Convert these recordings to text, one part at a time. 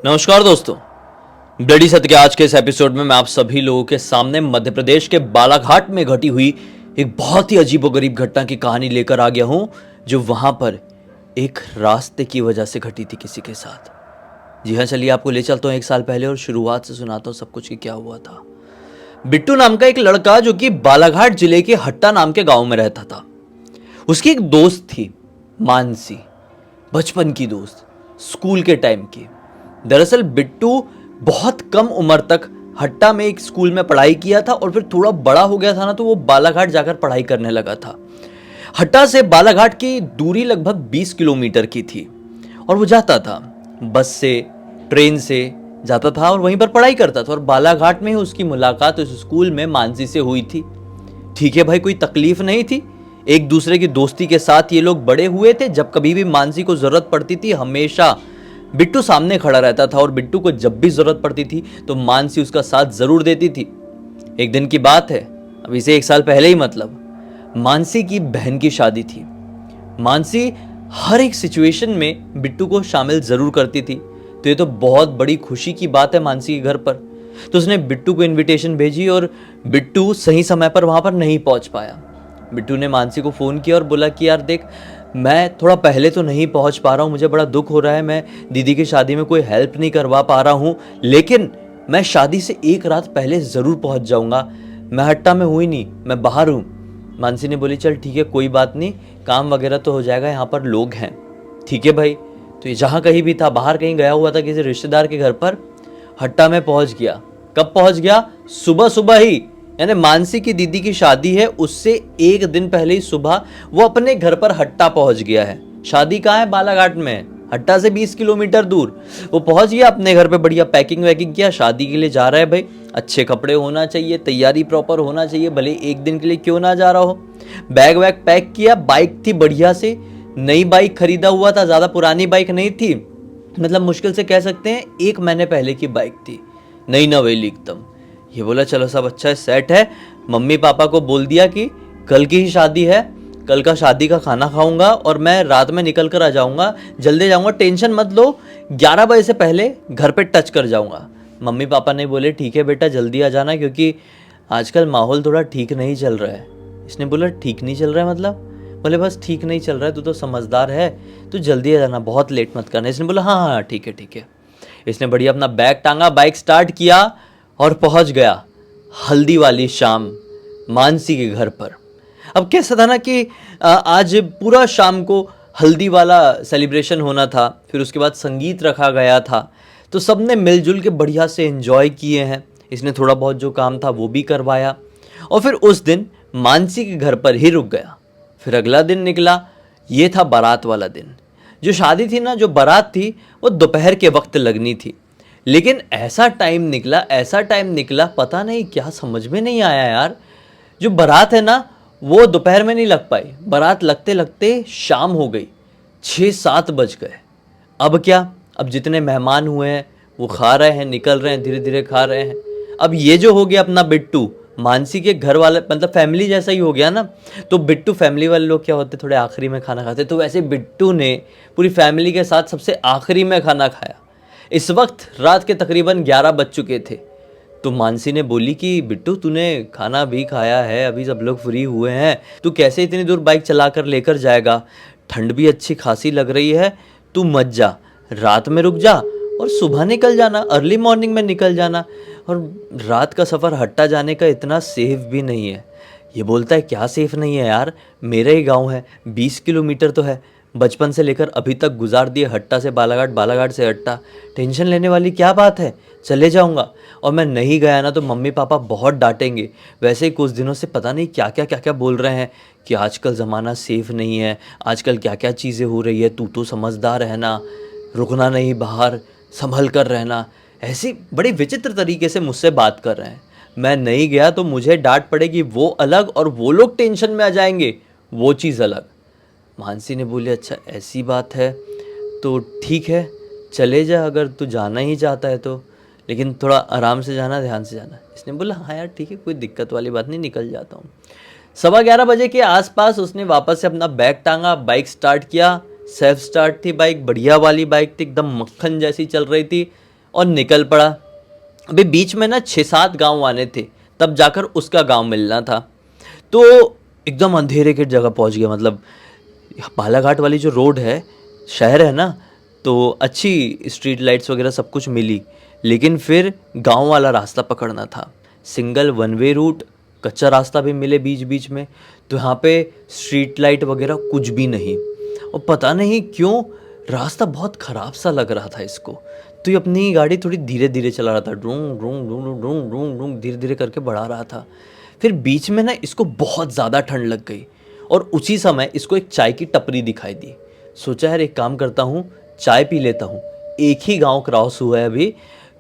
नमस्कार दोस्तों, ब्लडी सत्य के आज के इस एपिसोड में मैं आप सभी लोगों के सामने मध्य प्रदेश के बालाघाट में घटी हुई एक बहुत ही अजीबोगरीब घटना की कहानी लेकर आ गया हूं, जो वहां पर एक रास्ते की वजह से घटी थी किसी के साथ। जी हाँ, चलिए आपको ले चलता हूँ 1 साल पहले और शुरुआत से सुनाता हूँ सब कुछ कि क्या हुआ था। बिट्टू नाम का एक लड़का जो कि बालाघाट जिले के हट्टा नाम के गाँव में रहता था, उसकी एक दोस्त थी मानसी, बचपन की दोस्त, स्कूल के टाइम की। दरअसल बिट्टू बहुत कम उम्र तक हट्टा में एक स्कूल में पढ़ाई किया था और फिर थोड़ा बड़ा हो गया था ना, तो वो बालाघाट जाकर पढ़ाई करने लगा था। हट्टा से बालाघाट की दूरी लगभग 20 किलोमीटर की थी और वो जाता था बस से, ट्रेन से जाता था और वहीं पर पढ़ाई करता था। और बालाघाट में ही उसकी मुलाकात उस स्कूल में मानसी से हुई थी। ठीक है भाई, कोई तकलीफ नहीं थी, एक दूसरे की दोस्ती के साथ ये लोग बड़े हुए थे। जब कभी भी मानसी को जरूरत पड़ती थी हमेशा बिट्टू सामने खड़ा रहता था और बिट्टू को जब भी जरूरत पड़ती थी तो मानसी उसका साथ जरूर देती थी। एक दिन की बात है, अभी से 1 साल पहले ही, मतलब मानसी की बहन की शादी थी। मानसी हर एक सिचुएशन में बिट्टू को शामिल जरूर करती थी, तो ये तो बहुत बड़ी खुशी की बात है मानसी के घर पर। तो उसने बिट्टू को इनविटेशन भेजी और बिट्टू सही समय पर वहां पर नहीं पहुंच पाया। बिट्टू ने मानसी को फ़ोन किया और बोला कि यार देख, मैं थोड़ा पहले तो नहीं पहुंच पा रहा हूँ, मुझे बड़ा दुख हो रहा है, मैं दीदी की शादी में कोई हेल्प नहीं करवा पा रहा हूँ, लेकिन मैं शादी से एक रात पहले ज़रूर पहुंच जाऊँगा। मैं हट्टा में हूँ ही नहीं, मैं बाहर हूँ। मानसी ने बोली चल ठीक है, कोई बात नहीं, काम वगैरह तो हो जाएगा, यहाँ पर लोग हैं। ठीक है भाई। तो ये जहाँ कहीं भी था, बाहर कहीं गया हुआ था किसी रिश्तेदार के घर पर, हट्टा में पहुँच गया। कब पहुँच गया? सुबह सुबह ही, यानी मानसी की दीदी की शादी है उससे एक दिन पहले ही सुबह वो अपने घर पर हट्टा पहुंच गया है। शादी कहाँ है? बालाघाट में है, हट्टा से 20 किलोमीटर दूर। वो पहुंच गया अपने घर पे, बढ़िया पैकिंग वैकिंग किया, शादी के लिए जा रहा है भाई। अच्छे कपड़े होना चाहिए, तैयारी प्रॉपर होना चाहिए, भले एक दिन के लिए क्यों ना जा रहा हो। बैग वैग पैक किया, बाइक थी बढ़िया से, नई बाइक खरीदा हुआ था, ज़्यादा पुरानी बाइक नहीं थी, मतलब मुश्किल से कह सकते हैं 1 महीने पहले की बाइक थी, नई नवेली एकदम। ये बोला चलो सब अच्छा है, सेट है। मम्मी पापा को बोल दिया कि कल की ही शादी है, कल का शादी का खाना खाऊंगा और मैं रात में निकल कर आ जाऊंगा, जल्दी जाऊंगा, टेंशन मत लो, 11 बजे से पहले घर पे टच कर जाऊंगा। मम्मी पापा ने बोले ठीक है बेटा, जल्दी आ जाना, क्योंकि आजकल माहौल थोड़ा ठीक नहीं चल रहा है। इसने बोला ठीक नहीं चल रहा है मतलब? बोले बस ठीक नहीं चल रहा है, तू तो समझदार है, तू जल्दी आ जाना, बहुत लेट मत करना। इसने बोला हाँ हाँ ठीक है ठीक है। इसने बढ़िया अपना बैग टांगा, बाइक स्टार्ट किया और पहुंच गया हल्दी वाली शाम मानसी के घर पर। अब कैसा था ना कि आज पूरा शाम को हल्दी वाला सेलिब्रेशन होना था, फिर उसके बाद संगीत रखा गया था, तो सबने मिलजुल के बढ़िया से एंजॉय किए हैं। इसने थोड़ा बहुत जो काम था वो भी करवाया और फिर उस दिन मानसी के घर पर ही रुक गया। फिर अगला दिन निकला, ये था बारात वाला दिन। जो शादी थी ना, जो बारात थी, वो दोपहर के वक्त लगनी थी, लेकिन ऐसा टाइम निकला, पता नहीं क्या, समझ में नहीं आया यार। जो बारात है ना वो दोपहर में नहीं लग पाई, बारात लगते लगते शाम हो गई, 6-7 बज गए। अब क्या, अब जितने मेहमान हुए हैं वो खा रहे हैं, निकल रहे हैं, धीरे धीरे खा रहे हैं। अब ये जो हो गया अपना बिट्टू, मानसी के घर वाले, मतलब फैमिली जैसा ही हो गया ना। तो बिट्टू, फैमिली वाले लोग क्या होते, थोड़े आखिरी में खाना खाते, तो वैसे बिट्टू ने पूरी फैमिली के साथ सबसे आखिरी में खाना खाया। इस वक्त रात के तकरीबन 11 बज चुके थे। तो मानसी ने बोली कि बिट्टू तूने खाना भी खाया है, अभी सब लोग फ्री हुए हैं, तू कैसे इतनी दूर बाइक चलाकर लेकर जाएगा, ठंड भी अच्छी खासी लग रही है, तू मत जा, रात में रुक जा और सुबह निकल जाना, अर्ली मॉर्निंग में निकल जाना। और रात का सफ़र हट्टा जाने का इतना सेफ भी नहीं है। ये बोलता है क्या सेफ नहीं है यार, मेरा ही गाँव है, 20 किलोमीटर तो है, बचपन से लेकर अभी तक गुजार दिए हट्टा से बालाघाट, बालाघाट से हट्टा, टेंशन लेने वाली क्या बात है, चले जाऊंगा। और मैं नहीं गया ना तो मम्मी पापा बहुत डांटेंगे। वैसे ही कुछ दिनों से पता नहीं क्या क्या बोल रहे हैं कि आजकल ज़माना सेफ नहीं है, आजकल क्या क्या चीज़ें हो रही है, तू तो समझदार है ना, रुकना नहीं बाहर, संभल कर रहना। ऐसी बड़ी विचित्र तरीके से मुझसे बात कर रहे हैं। मैं नहीं गया तो मुझे डांट पड़ेगी, वो अलग, और वो लोग टेंशन में आ जाएंगे, वो चीज़ अलग। मानसी ने बोली अच्छा ऐसी बात है तो ठीक है, चले जा, अगर तू जाना ही चाहता है तो, लेकिन थोड़ा आराम से जाना, ध्यान से जाना। इसने बोला हाँ यार ठीक है, कोई दिक्कत वाली बात नहीं, निकल जाता हूँ। 11:15 बजे के आसपास उसने वापस से अपना बैग टांगा, बाइक स्टार्ट किया। सेल्फ स्टार्ट थी बाइक, बढ़िया वाली बाइक थी, एकदम मक्खन जैसी चल रही थी। और निकल पड़ा। अभी बीच में ना 6-7 गांव आने थे, तब जाकर उसका गांव मिलना था। तो एकदम अंधेरे की जगह पहुंच गया। मतलब बालाघाट वाली जो रोड है, शहर है ना, तो अच्छी स्ट्रीट लाइट्स वगैरह सब कुछ मिली, लेकिन फिर गांव वाला रास्ता पकड़ना था। सिंगल वन वे रूट, कच्चा रास्ता भी मिले बीच बीच में, तो यहाँ पे स्ट्रीट लाइट वगैरह कुछ भी नहीं। और पता नहीं क्यों रास्ता बहुत ख़राब सा लग रहा था इसको, तो ये अपनी गाड़ी थोड़ी धीरे धीरे चला रहा था, ड्रूंग ड्रूंग ड्रूंग ड्रूंग ड्रूंग ड्रूंग धीरे धीरे करके बढ़ा रहा था। फिर बीच में ना इसको बहुत ज़्यादा ठंड लग गई, और उसी समय इसको एक चाय की टपरी दिखाई दी। सोचा यार एक काम करता हूँ, चाय पी लेता हूँ। एक ही गांव क्रॉस हुआ है अभी,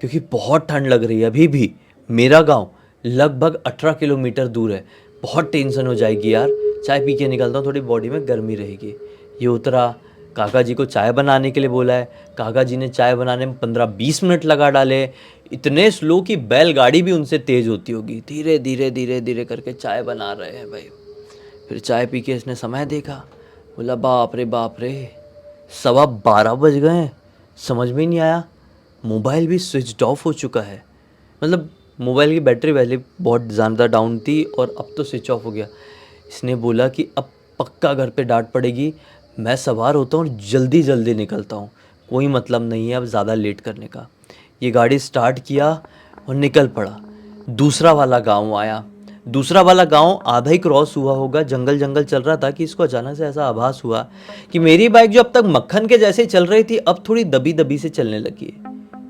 क्योंकि बहुत ठंड लग रही है अभी भी। मेरा गांव लगभग 18 किलोमीटर दूर है। बहुत टेंशन हो जाएगी यार, चाय पी के निकलता हूँ, थोड़ी बॉडी में गर्मी रहेगी। ये उतरा, काका जी को चाय बनाने के लिए बोला है। काका जी ने चाय बनाने में 15-20 मिनट लगा डाले, इतने स्लो कि बैलगाड़ी भी उनसे तेज़ होती होगी। धीरे धीरे धीरे धीरे करके चाय बना रहे हैं भाई। फिर चाय पी के इसने समय देखा, बोला बाप रे 12:15 बज गए हैं। समझ में ही नहीं आया, मोबाइल भी स्विच ऑफ हो चुका है। मतलब मोबाइल की बैटरी पहले बहुत ज़्यादा डाउन थी और अब तो स्विच ऑफ हो गया। इसने बोला कि अब पक्का घर पे डांट पड़ेगी, मैं सवार होता हूँ और जल्दी जल्दी निकलता हूँ, कोई मतलब नहीं है अब ज़्यादा लेट करने का। ये गाड़ी स्टार्ट किया और निकल पड़ा। दूसरा वाला गांव आया। दूसरा वाला गांव आधा ही क्रॉस हुआ होगा, जंगल जंगल चल रहा था, कि इसको अचानक से ऐसा आभास हुआ कि मेरी बाइक जो अब तक मक्खन के जैसे चल रही थी, अब थोड़ी दबी दबी से चलने लगी है।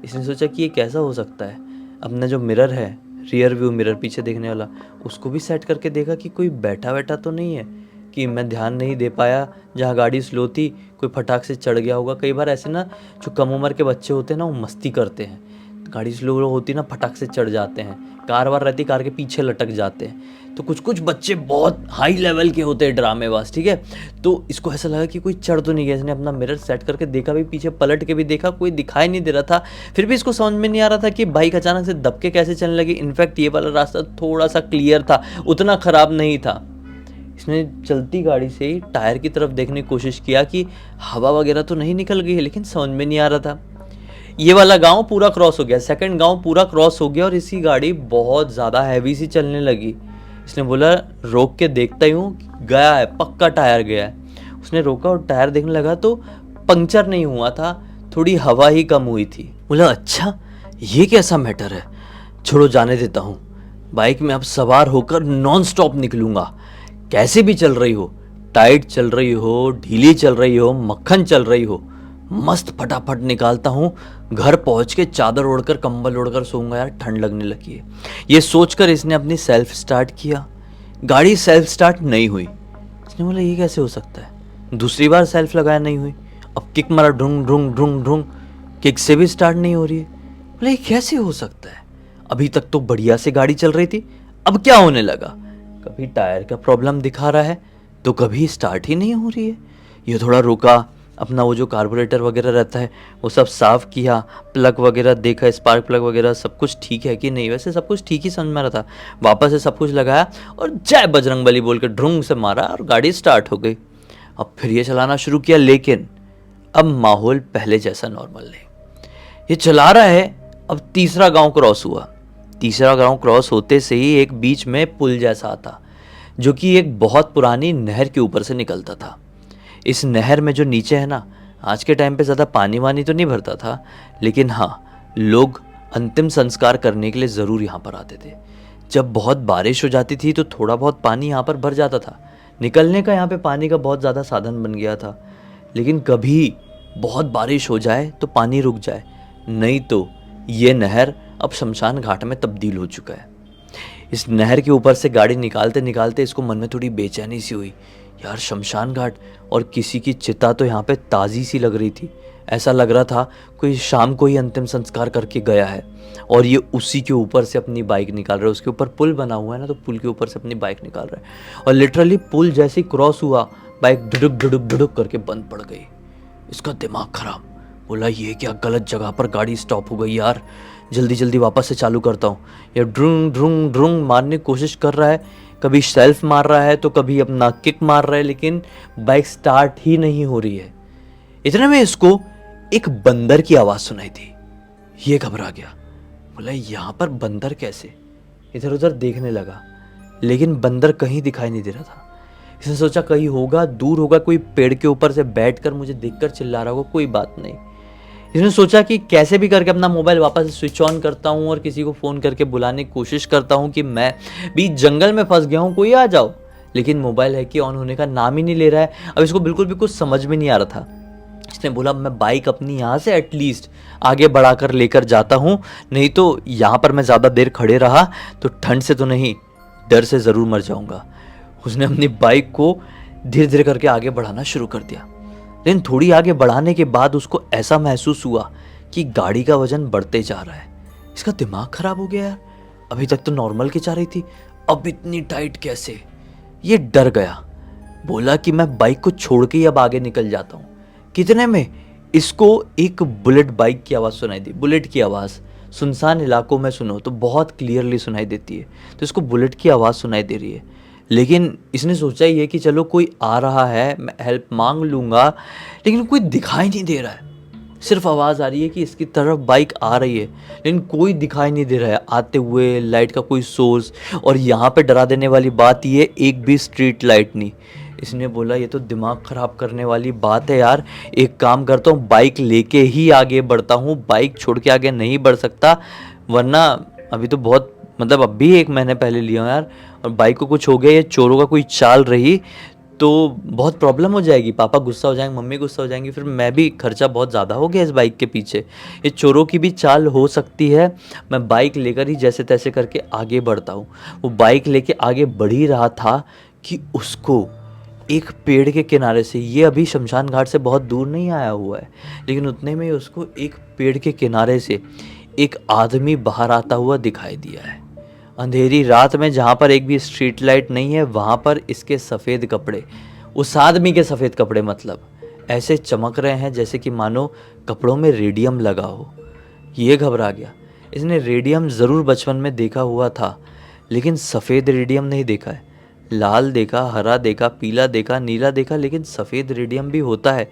इसने सोचा कि ये कैसा हो सकता है। अपना जो मिरर है, रियर व्यू मिरर पीछे देखने वाला, उसको भी सेट करके देखा कि कोई बैठा बैठा तो नहीं है, कि मैं ध्यान नहीं दे पाया, जहाँ गाड़ी स्लो थी कोई फटाक से चढ़ गया होगा। कई बार ऐसे ना जो कम उम्र के बच्चे होते हैं ना, वो मस्ती करते हैं, गाड़ी स्लो होती ना फटाक से चढ़ जाते हैं, कार वार रहती कार के पीछे लटक जाते हैं। तो कुछ कुछ बच्चे बहुत हाई लेवल के होते हैं ड्रामेबाज, ठीक है। तो इसको ऐसा लगा कि कोई चढ़ तो नहीं गया। इसने अपना मिरर सेट करके देखा भी, पीछे पलट के भी देखा, कोई दिखाई नहीं दे रहा था। फिर भी इसको समझ में नहीं आ रहा था कि बाइक अचानक से दबके कैसे चलने लगी। इनफैक्ट ये वाला रास्ता थोड़ा सा क्लियर था, उतना ख़राब नहीं था। इसने चलती गाड़ी से ही टायर की तरफ देखने की कोशिश किया कि हवा वगैरह तो नहीं निकल गई है, लेकिन समझ में नहीं आ रहा था। ये वाला गांव पूरा क्रॉस हो गया, सेकंड गांव पूरा क्रॉस हो गया, और इसकी गाड़ी बहुत ज़्यादा हैवी सी चलने लगी। इसने बोला रोक के देखता ही हूँ, गया है पक्का, टायर गया है। उसने रोका और टायर देखने लगा तो पंक्चर नहीं हुआ था, थोड़ी हवा ही कम हुई थी। बोला अच्छा ये कैसा मैटर है, छोड़ो जाने देता हूँ। बाइक में अब सवार होकर नॉन स्टॉप निकलूंगा, कैसे भी चल रही हो, टाइट चल रही हो, ढीली चल रही हो, मक्खन चल रही हो, मस्त फटाफट निकालता हूँ। घर पहुँच के चादर ओढ़कर कंबल ओढ़कर सोऊंगा यार, ठंड लगने लगी है। ये सोचकर इसने अपनी सेल्फ स्टार्ट किया। गाड़ी सेल्फ स्टार्ट नहीं हुई। इसने बोला ये कैसे हो सकता है। दूसरी बार सेल्फ लगाया, नहीं हुई। अब किक मारा, ढूंढ ढूंढ ढूंढ ढूंढ, किक से भी स्टार्ट नहीं हो रही है। बोला ये कैसे हो सकता है, अभी तक तो बढ़िया से गाड़ी चल रही थी, अब क्या होने लगा। कभी टायर का प्रॉब्लम दिखा रहा है तो कभी स्टार्ट ही नहीं हो रही है। ये थोड़ा रुका, अपना वो जो कार्बोरेटर वगैरह रहता है वो सब साफ़ किया, प्लग वगैरह देखा, स्पार्क प्लग वगैरह सब कुछ ठीक है कि नहीं। वैसे सब कुछ ठीक ही समझ में रहा था। वापस से सब कुछ लगाया और जय बजरंगबली बोल के ढूंढ से मारा और गाड़ी स्टार्ट हो गई। अब फिर ये चलाना शुरू किया, लेकिन अब माहौल पहले जैसा नॉर्मल नहीं। ये चला रहा है। अब तीसरा गांव क्रॉस हुआ। तीसरा गांव क्रॉस होते से ही एक बीच में पुल जैसा आता, जो कि एक बहुत पुरानी नहर के ऊपर से निकलता था। इस नहर में जो नीचे है ना, आज के टाइम पे ज़्यादा पानी वानी तो नहीं भरता था, लेकिन हाँ लोग अंतिम संस्कार करने के लिए ज़रूर यहाँ पर आते थे। जब बहुत बारिश हो जाती थी तो थोड़ा बहुत पानी यहाँ पर भर जाता था, निकलने का यहाँ पे पानी का बहुत ज़्यादा साधन बन गया था। लेकिन कभी बहुत बारिश हो जाए तो पानी रुक जाए, नहीं तो ये नहर अब शमशान घाट में तब्दील हो चुका है। इस नहर के ऊपर से गाड़ी निकालते निकालते इसको मन में थोड़ी बेचैनी सी हुई। यार शमशान घाट और किसी की चिता तो यहाँ पे ताज़ी सी लग रही थी। ऐसा लग रहा था कोई शाम को ही अंतिम संस्कार करके गया है, और ये उसी के ऊपर से अपनी बाइक निकाल रहा है। उसके ऊपर पुल बना हुआ है ना, तो पुल के ऊपर से अपनी बाइक निकाल रहा है। और लिटरली पुल जैसे ही क्रॉस हुआ, बाइक ढुडुक ढुडुक ढुडुक करके बंद पड़ गई। इसका दिमाग खराब, बोला ये क्या गलत जगह पर गाड़ी स्टॉप हो गई यार, जल्दी जल्दी वापस से चालू करता हूँ। ये ड्रूंग ड्रूंग ड्रूंग मारने की कोशिश कर रहा है, कभी सेल्फ मार रहा है तो कभी अपना किक मार रहा है, लेकिन बाइक स्टार्ट ही नहीं हो रही है। इतने में इसको एक बंदर की आवाज़ सुनाई थी। ये घबरा गया, बोला यहाँ पर बंदर कैसे। इधर उधर देखने लगा, लेकिन बंदर कहीं दिखाई नहीं दे रहा था। इसने सोचा कहीं होगा, दूर होगा, कोई पेड़ के ऊपर से बैठकर मुझे देखकर चिल्ला रहा होगा, कोई बात नहीं। इसने सोचा कि कैसे भी करके अपना मोबाइल वापस स्विच ऑन करता हूँ और किसी को फ़ोन करके बुलाने की कोशिश करता हूँ कि मैं भी जंगल में फंस गया हूँ, कोई आ जाओ। लेकिन मोबाइल है कि ऑन होने का नाम ही नहीं ले रहा है। अब इसको बिल्कुल भी कुछ समझ में नहीं आ रहा था। इसने बोला मैं बाइक अपनी यहाँ से एटलीस्ट आगे बढ़ाकर लेकर जाता हूँ, नहीं तो यहाँ पर मैं ज़्यादा देर खड़े रहा तो ठंड से तो नहीं, डर से ज़रूर मर जाऊँगा। उसने अपनी बाइक को धीरे धीरे करके आगे बढ़ाना शुरू कर दिया। लेकिन थोड़ी आगे बढ़ाने के बाद उसको ऐसा महसूस हुआ कि गाड़ी का वजन बढ़ते जा रहा है। इसका दिमाग खराब हो गया यार, अभी तक तो नॉर्मल की जा रही थी, अब इतनी टाइट कैसे। ये डर गया, बोला कि मैं बाइक को छोड़ के ही अब आगे निकल जाता हूँ। कितने में इसको एक बुलेट बाइक की आवाज़ सुनाई दी। बुलेट की आवाज़ सुनसान इलाकों में सुनो तो बहुत क्लियरली सुनाई देती है, तो इसको बुलेट की आवाज़ सुनाई दे रही है। लेकिन इसने सोचा ये कि चलो कोई आ रहा है, मैं हेल्प मांग लूँगा, लेकिन कोई दिखाई नहीं दे रहा है। सिर्फ आवाज़ आ रही है कि इसकी तरफ बाइक आ रही है, लेकिन कोई दिखाई नहीं दे रहा है आते हुए, लाइट का कोई सोर्स। और यहाँ पे डरा देने वाली बात ये, एक भी स्ट्रीट लाइट नहीं। इसने बोला ये तो दिमाग ख़राब करने वाली बात है यार, एक काम करता हूँ बाइक लेके ही आगे बढ़ता हूँ, बाइक छोड़ के आगे नहीं बढ़ सकता, वरना अभी तो बहुत मतलब अब भी 1 महीने पहले लिया हूँ यार, और बाइक को कुछ हो गया, ये चोरों का कोई चाल रही तो बहुत प्रॉब्लम हो जाएगी, पापा गुस्सा हो जाएंगे, मम्मी गुस्सा हो जाएंगी, फिर मैं भी, खर्चा बहुत ज़्यादा हो गया इस बाइक के पीछे, ये चोरों की भी चाल हो सकती है। मैं बाइक लेकर ही जैसे तैसे करके आगे बढ़ता हूँ। वो बाइक लेके आगे बढ़ ही रहा था कि उसको एक पेड़ के किनारे से, ये अभी शमशान घाट से बहुत दूर नहीं आया हुआ है, लेकिन उतने में उसको एक पेड़ के किनारे से एक आदमी बाहर आता हुआ दिखाई दिया है। अंधेरी रात में जहाँ पर एक भी स्ट्रीट लाइट नहीं है, वहाँ पर इसके सफ़ेद कपड़े, उस आदमी के सफ़ेद कपड़े मतलब ऐसे चमक रहे हैं जैसे कि मानो कपड़ों में रेडियम लगा हो। ये घबरा गया। इसने रेडियम ज़रूर बचपन में देखा हुआ था, लेकिन सफ़ेद रेडियम नहीं देखा है। लाल देखा, हरा देखा, पीला देखा, नीला देखा, लेकिन सफ़ेद रेडियम भी होता है,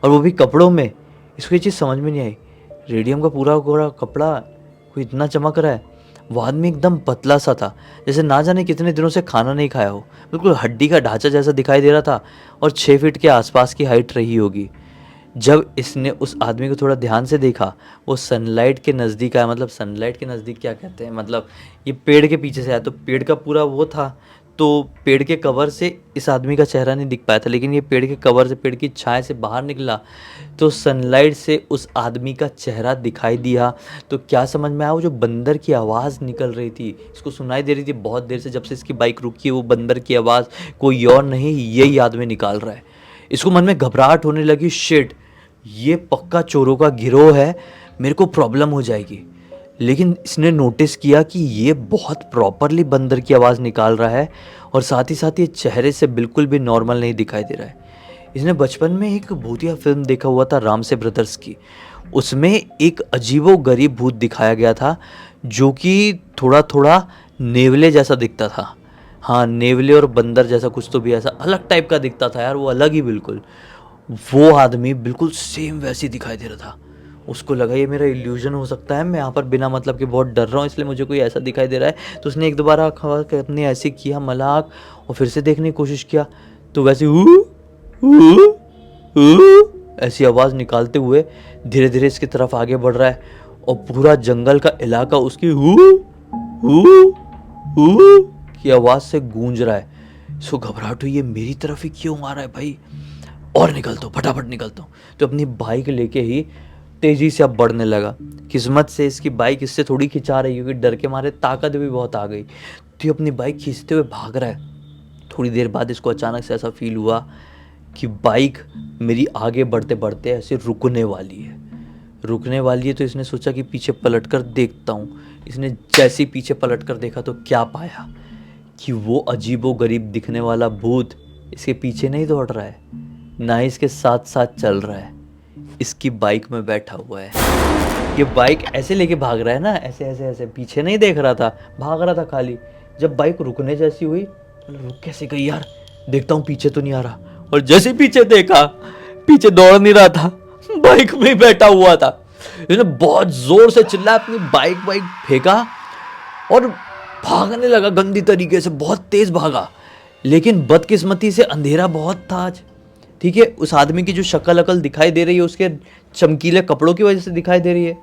और वो भी कपड़ों में। इसको ये चीज़ समझ में नहीं आई, रेडियम का पूरा पूरा कपड़ा कोई इतना चमक रहा है। वो आदमी एकदम पतला सा था, जैसे ना जाने कितने दिनों से खाना नहीं खाया हो, बिल्कुल हड्डी का ढांचा जैसा दिखाई दे रहा था, और 6 फीट के आसपास की हाइट रही होगी। जब इसने उस आदमी को थोड़ा ध्यान से देखा, वो सनलाइट के नज़दीक आया, मतलब सनलाइट के नज़दीक क्या कहते हैं, मतलब ये पेड़ के पीछे से आया, तो पेड़ का पूरा वो था, तो पेड़ के कवर से इस आदमी का चेहरा नहीं दिख पाया था, लेकिन ये पेड़ के कवर से, पेड़ की छाया से बाहर निकला तो सनलाइट से उस आदमी का चेहरा दिखाई दिया। तो क्या समझ में आया, वो जो बंदर की आवाज़ निकल रही थी, इसको सुनाई दे रही थी बहुत देर से, जब से इसकी बाइक रुकी है, वो बंदर की आवाज़ कोई और नहीं, यही आदमी निकाल रहा है। इसको मन में घबराहट होने लगी, शिट ये पक्का चोरों का गिरोह है, मेरे को प्रॉब्लम हो जाएगी। लेकिन इसने नोटिस किया कि ये बहुत प्रॉपरली बंदर की आवाज़ निकाल रहा है, और साथ ही साथ ये चेहरे से बिल्कुल भी नॉर्मल नहीं दिखाई दे रहा है। इसने बचपन में एक भूतिया फिल्म देखा हुआ था रामसे ब्रदर्स की, उसमें एक अजीबो गरीब भूत दिखाया गया था जो कि थोड़ा थोड़ा नेवले जैसा दिखता था। हाँ, नेवले और बंदर जैसा कुछ तो भी ऐसा अलग टाइप का दिखता था यार, वो अलग ही बिल्कुल। वो आदमी बिल्कुल सेम वैसी दिखाई दे रहा था। उसको लगा ये मेरा इल्यूजन हो सकता है, मैं यहाँ पर बिना मतलब के बहुत डर रहा हूँ, इसलिए मुझे कोई ऐसा दिखाई दे रहा है। तो उसने 1-2 बार अपने ऐसे किया मलाक, और फिर से देखने की कोशिश किया, तो वैसे ऐसी आवाज़ निकालते हुए धीरे धीरे इसकी तरफ आगे बढ़ रहा है, और पूरा जंगल का इलाका उसकी की आवाज़ से गूंज रहा है। इसको घबराहट हुई, ये मेरी तरफ ही क्यों आ रहा है भाई, और निकलता हूँ, फटाफट निकलता हूँ। तो अपनी बाइक लेके ही तेज़ी से अब बढ़ने लगा। किस्मत से इसकी बाइक इससे थोड़ी खिंचा रही, क्योंकि डर के मारे ताकत भी बहुत आ गई, तो ये अपनी बाइक खींचते हुए भाग रहा है। थोड़ी देर बाद इसको अचानक से ऐसा फील हुआ कि बाइक मेरी आगे बढ़ते बढ़ते ऐसे रुकने वाली है। तो इसने सोचा कि पीछे पलट कर देखता हूँ। इसने जैसे ही पीछे पलट कर देखा तो क्या पाया कि वो अजीबो गरीब दिखने वाला भूत इसके पीछे नहीं दौड़ रहा है, ना ही इसके साथ साथ चल रहा है, इसकी बाइक में बैठा हुआ है। ये बाइक ऐसे लेके भाग रहा है ना, ऐसे ऐसे ऐसे, पीछे नहीं देख रहा था, भाग रहा था खाली। जब बाइक रुकने जैसी हुई, रुक कैसे गई यार, देखता हूँ पीछे तो नहीं आ रहा। और जैसे पीछे देखा, पीछे दौड़ नहीं रहा था, बाइक में बैठा हुआ था। इसने बहुत जोर से चिल्लाया, अपनी बाइक वाइक फेंका और भागने लगा गंदी तरीके से, बहुत तेज भागा। लेकिन बदकिस्मती से अंधेरा बहुत था आज, ठीक है। उस आदमी की जो शक्ल अकल दिखाई दे रही है उसके चमकीले कपड़ों की वजह से दिखाई दे रही है।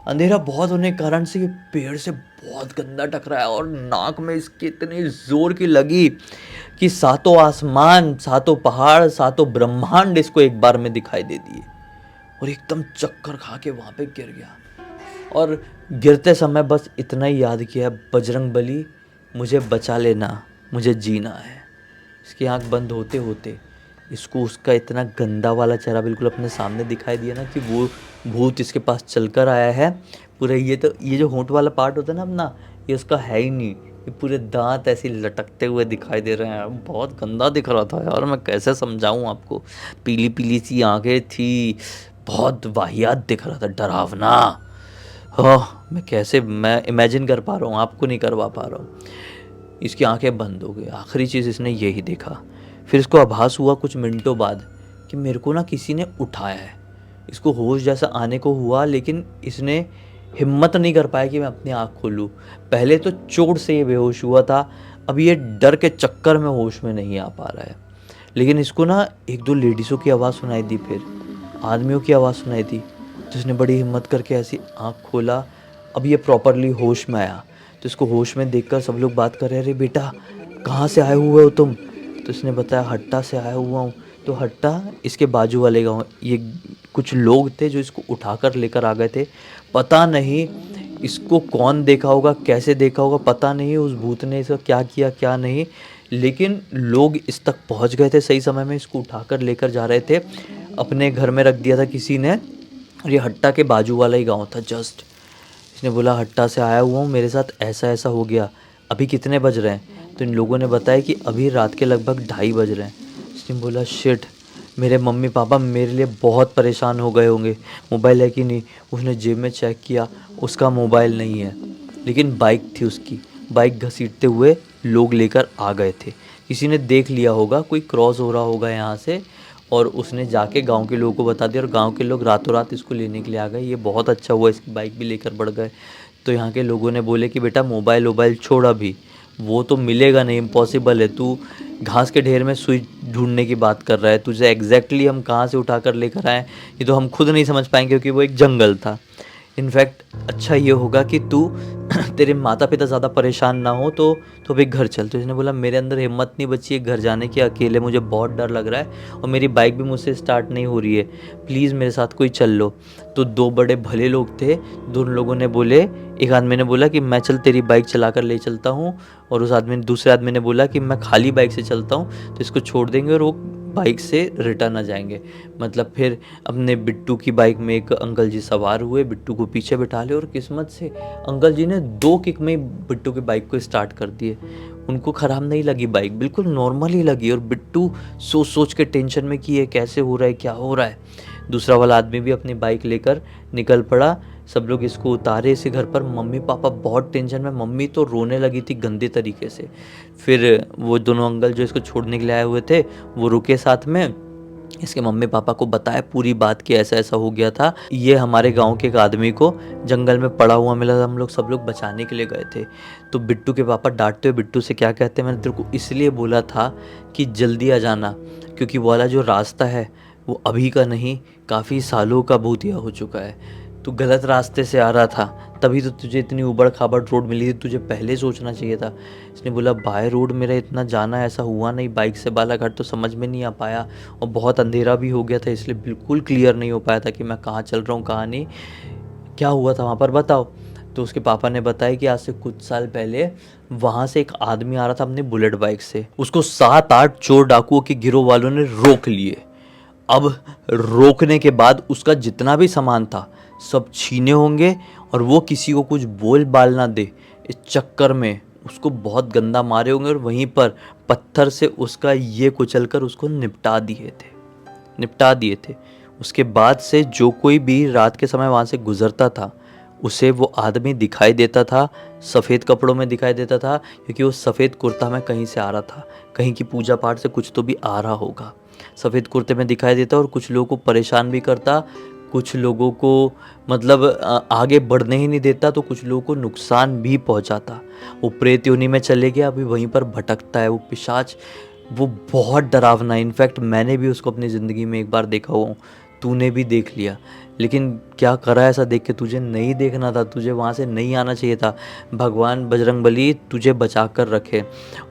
अंधेरा बहुत होने के कारण से ये पेड़ से बहुत गंदा टकराया और नाक में इसके इतनी जोर की लगी कि सातों आसमान, सातों पहाड़, सातों ब्रह्मांड इसको एक बार में दिखाई दे दिए और एकदम चक्कर खा के वहाँ पे गिर गया। और गिरते समय बस इतना ही याद किया, बजरंग बली मुझे बचा लेना, मुझे जीना है। इसकी आंख बंद होते होते इसको उसका इतना गंदा वाला चेहरा बिल्कुल अपने सामने दिखाई दिया ना कि वो भूत इसके पास चलकर आया है। पूरा ये जो होंठ वाला पार्ट होता है ना अपना, ये उसका है ही नहीं, ये पूरे दांत ऐसे लटकते हुए दिखाई दे रहे हैं। बहुत गंदा दिख रहा था यार, मैं कैसे समझाऊं आपको। पीली पीली सी आंखें थी, बहुत वाहियात दिख रहा था, डरावना। मैं इमेजिन कर पा रहा हूँ, आपको नहीं करवा पा रहा हूँ। इसकी आंखें बंद हो गई। आखिरी चीज़ इसने यही देखा। फिर इसको आभास हुआ कुछ मिनटों बाद कि मेरे को ना किसी ने उठाया है। इसको होश जैसा आने को हुआ, लेकिन इसने हिम्मत नहीं कर पाया कि मैं अपनी आँख खोलूँ। पहले तो चोट से ये बेहोश हुआ था, अब ये डर के चक्कर में होश में नहीं आ पा रहा है। लेकिन इसको ना एक दो लेडीज़ों की आवाज़ सुनाई दी, फिर आदमियों की आवाज़ सुनाई दी। तो इसने बड़ी हिम्मत करके ऐसी आँख खोला। अब ये प्रॉपरली होश में आया। तो इसको होश में देखकर सब लोग बात कर रहे, अरे बेटा कहाँ से आए हुए हो तुम? तो इसने बताया हट्टा से आया हुआ हूँ। तो हट्टा इसके बाजू वाले गाँव। ये कुछ लोग थे जो इसको उठाकर लेकर आ गए थे। पता नहीं इसको कौन देखा होगा, कैसे देखा होगा, पता नहीं उस भूत ने इसका क्या किया क्या नहीं। लेकिन लोग इस तक पहुंच गए थे सही समय में, इसको उठाकर लेकर जा रहे थे। अपने घर में रख दिया था किसी ने। और ये हट्टा के बाजू वाला ही गांव था जस्ट। इसने बोला हट्टा से आया हुआ हूँ, मेरे साथ ऐसा ऐसा हो गया। अभी कितने बज रहे हैं? तो इन लोगों ने बताया कि अभी रात के लगभग 2:30 बज रहे हैं। इसने बोला शिट, मेरे मम्मी पापा मेरे लिए बहुत परेशान हो गए होंगे, मोबाइल है कि नहीं। उसने जेब में चेक किया, उसका मोबाइल नहीं है, लेकिन बाइक थी उसकी। बाइक घसीटते हुए लोग लेकर आ गए थे। किसी ने देख लिया होगा, कोई क्रॉस हो रहा होगा यहाँ से, और उसने जाके गांव के लोगों को बता दिया और गांव के लोग रातों रात इसको लेने के लिए आ गए। ये बहुत अच्छा हुआ, इसकी बाइक भी लेकर बढ़ गए। तो यहाँ के लोगों ने बोले कि बेटा मोबाइल वोबाइल छोड़, अभी वो तो मिलेगा नहीं, इम्पॉसिबल है। तू घास के ढेर में सुई ढूंढने की बात कर रहा है, तुझे एग्जैक्टली हम कहाँ से उठा कर लेकर आए ये तो हम खुद नहीं समझ पाएंगे, क्योंकि वो एक जंगल था। इनफैक्ट अच्छा ये होगा कि तू तेरे माता पिता ज़्यादा परेशान ना हो तो अभी घर चल। तो इसने बोला मेरे अंदर हिम्मत नहीं बची है घर जाने की अकेले, मुझे बहुत डर लग रहा है और मेरी बाइक भी मुझसे स्टार्ट नहीं हो रही है, प्लीज़ मेरे साथ कोई चल लो। तो दो बड़े भले लोग थे, दोनों लोगों ने बोले, एक आदमी ने बोला कि मैं चल तेरी बाइक चला कर ले चलता हूँ, और दूसरे आदमी ने बोला कि मैं खाली बाइक से चलता हूँ, तो इसको छोड़ देंगे और वो बाइक से रिटर्न आ जाएंगे। मतलब फिर अपने बिट्टू की बाइक में एक अंकल जी सवार हुए, बिट्टू को पीछे बिठा ले, और किस्मत से अंकल जी ने 2 किक में बिट्टू की बाइक को स्टार्ट कर दिए। उनको ख़राब नहीं लगी बाइक, बिल्कुल नॉर्मल ही लगी। और बिट्टू सोच सोच के टेंशन में कि ये कैसे हो रहा है, क्या हो रहा है। दूसरा वाला आदमी भी अपनी बाइक लेकर निकल पड़ा। सब लोग इसको उतारे इसे घर पर। मम्मी पापा बहुत टेंशन में, मम्मी तो रोने लगी थी गंदे तरीके से। फिर वो दोनों अंकल जो इसको छोड़ने के लिए आए हुए थे वो रुके साथ में, इसके मम्मी पापा को बताया पूरी बात कि ऐसा ऐसा हो गया था। ये हमारे गांव के एक आदमी को जंगल में पड़ा हुआ मिला, हम लोग सब लोग बचाने के लिए गए थे। तो बिट्टू के पापा डांटते हुए बिट्टू से क्या कहते हैं, मैंने तेरे को इसलिए बोला था कि जल्दी आ जाना, क्योंकि वो वाला जो रास्ता है वो अभी का नहीं, काफ़ी सालों का भूतिया हो चुका है। तू गलत रास्ते से आ रहा था, तभी तो तुझे इतनी उबड़ खाबड़ रोड मिली थी, तुझे पहले सोचना चाहिए था। इसने बोला बाय रोड मेरा इतना जाना ऐसा हुआ नहीं, बाइक से बालाघाट तो समझ में नहीं आ पाया, और बहुत अंधेरा भी हो गया था, इसलिए बिल्कुल क्लियर नहीं हो पाया था कि मैं कहाँ चल रहा हूँ कहाँ नहीं, क्या हुआ था वहाँ पर बताओ। तो उसके पापा ने बताया कि आज से कुछ साल पहले वहाँ से एक आदमी आ रहा था अपनी बुलेट बाइक से, उसको 7-8 चोर डाकुओं के गिरोह वालों ने रोक लिए। अब रोकने के बाद उसका जितना भी सामान था सब छीने होंगे, और वो किसी को कुछ बोल बाल ना दे इस चक्कर में उसको बहुत गंदा मारे होंगे, और वहीं पर पत्थर से उसका ये कुचल कर उसको निपटा दिए थे। उसके बाद से जो कोई भी रात के समय वहाँ से गुजरता था उसे वो आदमी दिखाई देता था, सफ़ेद कपड़ों में दिखाई देता था, क्योंकि वो सफ़ेद कुर्ता में कहीं से आ रहा था, कहीं की पूजा पाठ से कुछ तो भी आ रहा होगा। सफ़ेद कुर्ते में दिखाई देता और कुछ लोगों को परेशान भी करता, कुछ लोगों को मतलब आगे बढ़ने ही नहीं देता, तो कुछ लोगों को नुकसान भी पहुंचाता। वो प्रेत योनि में चले गया, अभी वहीं पर भटकता है वो पिशाच। वो बहुत डरावना है, इनफैक्ट मैंने भी उसको अपनी ज़िंदगी में एक बार देखा हुआ हूँ, तूने भी देख लिया। लेकिन क्या करा ऐसा देख के? तुझे नहीं देखना था, तुझे वहाँ से नहीं आना चाहिए था। भगवान बजरंगबली तुझे बचा कर रखे।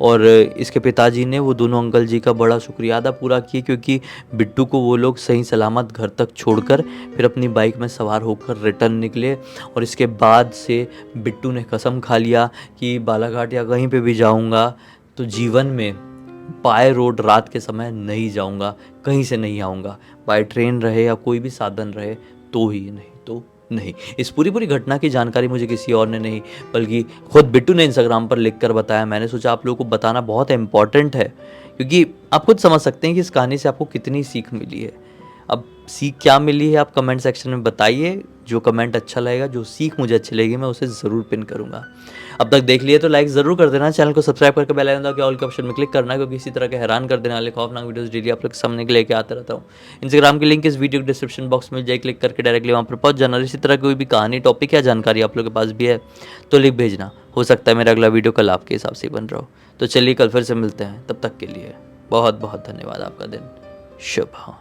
और इसके पिताजी ने वो दोनों अंकल जी का बड़ा शुक्रिया अदा पूरा किया, क्योंकि बिट्टू को वो लोग सही सलामत घर तक छोड़कर फिर अपनी बाइक में सवार होकर रिटर्न निकले। और इसके बाद से बिट्टू ने कसम खा लिया कि बालाघाट या कहीं पे भी जाऊंगा तो जीवन में बाय रोड रात के समय नहीं जाऊंगा, कहीं से नहीं आऊँगा, बाय ट्रेन रहे या कोई भी साधन रहे तो ही, नहीं तो नहीं। इस पूरी घटना की जानकारी मुझे किसी और ने नहीं, बल्कि खुद बिट्टू ने इंस्टाग्राम पर लिख कर बताया। मैंने सोचा आप लोगों को बताना बहुत इंपॉर्टेंट है, क्योंकि आप खुद समझ सकते हैं कि इस कहानी से आपको कितनी सीख मिली है। अब सीख क्या मिली है आप कमेंट सेक्शन में बताइए। जो कमेंट अच्छा लगेगा, जो सीख मुझे अच्छी लगेगी, मैं उसे ज़रूर पिन करूंगा। अब तक देख लिए तो लाइक ज़रूर कर देना, चैनल को सब्सक्राइब करके बेल आइकन दबा के ऑल के ऑप्शन में क्लिक करना, क्योंकि इसी तरह के हैरान कर देने वाले खौफनाक वीडियोस डेली आप लोग के सामने के लेके आते रहता हूँ। इंस्टाग्राम की लिंक इस वीडियो के डिस्क्रिप्शन बॉक्स में जाए, क्लिक करके डायरेक्टली वहाँ पर पहुँच जाना। इसी तरह कोई भी कहानी, टॉपिक या जानकारी आप लोग के पास भी है तो लिख भेजना। हो सकता है मेरा अगला वीडियो कल आपके हिसाब से बन रहा हो। तो चलिए कल फिर से मिलते हैं, तब तक के लिए बहुत बहुत धन्यवाद। आपका दिन शुभ हो।